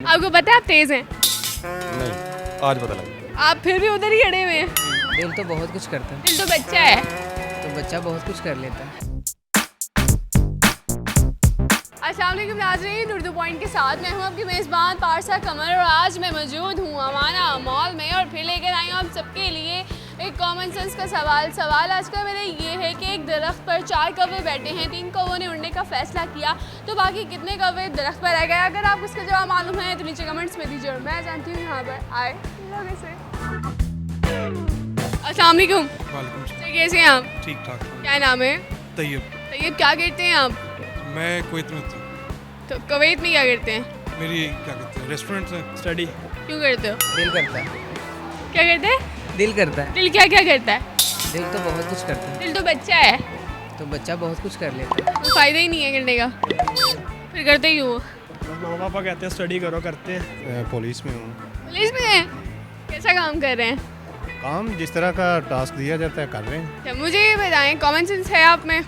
आपको पता है आप तेज हैं? नहीं, आज पता लगा। आप फिर भी उधर ही खड़े हुए हैं। दिल तो बहुत कुछ करता है, दिल तो बच्चा है। तो बच्चा बहुत कुछ कर लेता है। अस्सलाम वालेकुम नाज़रीन, उर्दू पॉइंट के साथ मैं हूँ आपकी मेज़बान पारसा कमर और आज मैं मौजूद हूँ अमाना मॉल में और फिर लेकर आई हूँ आप सबके लिए एक कॉमन सेंस का सवाल आज का मेरा ये है कि एक दरख्त पर 4 कौवे बैठे हैं, 3 कौवों ने उड़ने का फैसला किया तो बाकी कितने कौवे दरख्त पर रह गए? अगर आपको इसका जवाब मालूम है तो नीचे कमेंट्स में दीजिए और मैं जानती हूँ यहाँ पर आए लोग से। अस्सलाम वालेकुम। वालेकुम सलाम। कैसे हैं आप? ठीक ठाक। क्या नाम है? तैयब। तैयब, क्या करते हैं आप? मैं कुवैत में था। तो कुवैत में क्या करते हैं? मेरी क्या कहते हैं रेस्टोरेंट है, स्टडी। क्यों करते हो? दिल करता है, क्या करते हैं? दिल करता है, दिल क्या क्या करता है? दिल तो बहुत कुछ करता है, दिल तो बच्चा है, तो बच्चा बहुत कुछ कर लेता है। तो फायदा ही नहीं है करने का, फिर करते ही हो। मामा पापा कहते हैं स्टडी करो, करते हैं। पुलिस में हूँ। पुलिस में है? कैसा काम कर रहे हैं? काम जिस तरह का टास्क दिया जाता है कर रहे हैं। अच्छा, मुझे ये बताएं, कॉमन सेंस है आप में?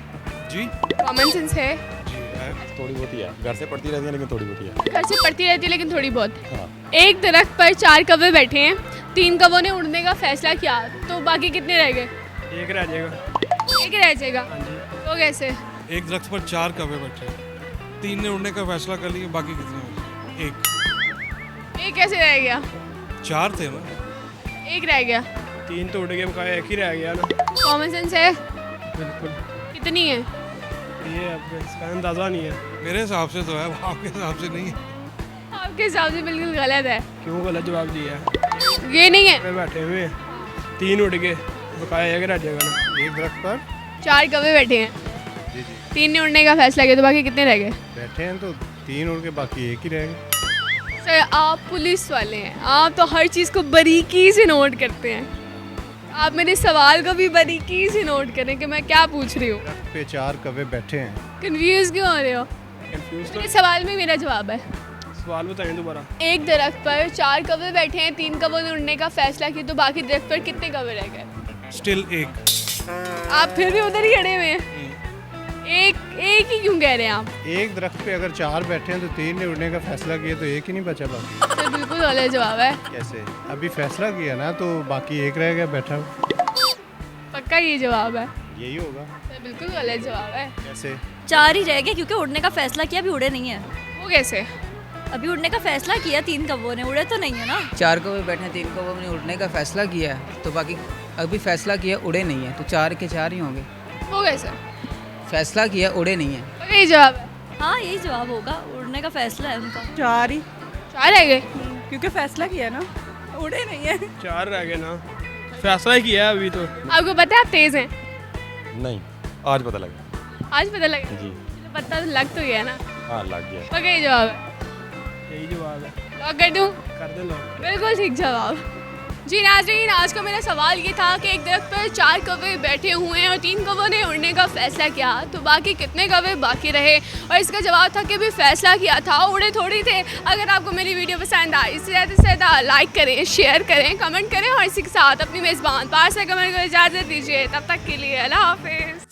जी कॉमन सेंस है? जी है। थोड़ी बहुत ही है, घर से पढ़ती रहती है लेकिन थोड़ी बहुत ही है। घर से पढ़ती रहती है लेकिन थोड़ी बहुत। हाँ। एक दरख्त पर 4 कौवे बैठे हैं, 3 कौवों ने उड़ने का फैसला किया तो बाकी कितने रह गए? एक रह जाएगा। एक रह जाएगा। हाँ जी। तो कैसे? एक दरख्त पर 4 कौवे बैठे हैं, 3 ने उड़ने का फैसला कर लिया, बाकी कितने बचे? एक कैसे रह गया? 4 थे ना। एक रह गया। 3 तो उड़ गए, बकाया एक ही रह गया ना। कॉमन सेंस है? बिल्कुल। कितनी है? ये अब इसका अंदाज़ा नहीं है। मेरे हिसाब से तो है, आपके हिसाब से नहीं है। आपके हिसाब से बिल्कुल गलत है। क्यों गलत जवाब दिया है? ये नहीं है। पे बैठे हुए हैं, 3 उड़ गए, बकाया एक रह जाएगा ना। एक दरख्त पर 4 कौवे बैठे हैं, जी जी 3 ने उड़ने का फैसला किया तो बाकी कितने रह गए? बैठे हैं तो 3 उड़ के बाकी एक ही रह गए। सर, आप पुलिस वाले हैं, आप तो हर चीज़ को बारीकी से नोट करते हैं। आप मेरे सवाल को भी बारीकी से नोट करें कि मैं क्या पूछ रही हूँ। दरख्त पे 4 कौवे बैठे हैं। कंफ्यूज क्यों हो रहे हो? कंफ्यूज मेरे सवाल में मेरा जवाब है। तो सवाल बताएं दोबारा। एक दरख्त पर 4 कौवे बैठे हैं, 3 कौवों ने उड़ने का फैसला किया तो बाकी दरख्त पर कितने कौवे रह गए? स्टिल एक। आप फिर भी उधर ही खड़े हुए हैं। एक ही क्यों कह रहे हैं आप? एक दरख्त पे अगर 4 बैठे हैं तो 3 ने उड़ने का फैसला किया तो एक ही नहीं बचा बाकी। सर, बिल्कुल गलत जवाब है। कैसे? अभी फैसला किया ना तो बाकी एक रह गया बैठा हुआ। पक्का ये जवाब है? यही होगा। सर, बिल्कुल गलत जवाब है। कैसे? 4 ही रह गए क्योंकि उड़ने का फैसला किया, अभी उड़े नहीं है। वो कैसे? अभी उड़ने का फैसला किया, 3 कौवों ने, उड़े तो नहीं है ना। 4 कौवे बैठे हैं, 3 कौवों ने उड़ने का फैसला किया है तो बाकी अभी फैसला किया उड़े नहीं है, तो 4 के 4 ही होंगे। वो कैसे? फैसला किया उड़े नहीं है। पक्का ये जवाब है? हाँ, यही जवाब होगा, उड़ने का फैसला है उनका। 4 ही, 4 रह गए। क्योंकि फैसला किया ना, उड़े नहीं है। 4 रह गए ना, फैसला ही किया है अभी तो। आपको पता है आप तेज हैं? नहीं, आज पता लगा। आज पता लगा? जी पता तो लग तो गया ना। हाँ, लग गया। पक्का ये जवाब है? यही जवाब है। लॉक कर दूं? कर दे लोग। बिल्कुल ठीक जवाब। जी नाज़रीन, आज का मेरा सवाल ये था कि एक दरख्त पर 4 कौवे बैठे हुए हैं और 3 कौवों ने उड़ने का फैसला किया तो बाकी कितने कौवे बाकी रहे, और इसका जवाब था कि भी फैसला किया था, उड़े थोड़ी थे। अगर आपको मेरी वीडियो पसंद आई, इससे ज़्यादा लाइक करें, शेयर करें, कमेंट करें और इसी के साथ अपनी मेज़बान पारसा कमर को इजाज़त दीजिए। तब तक के लिए अल्लाह हाफिज़।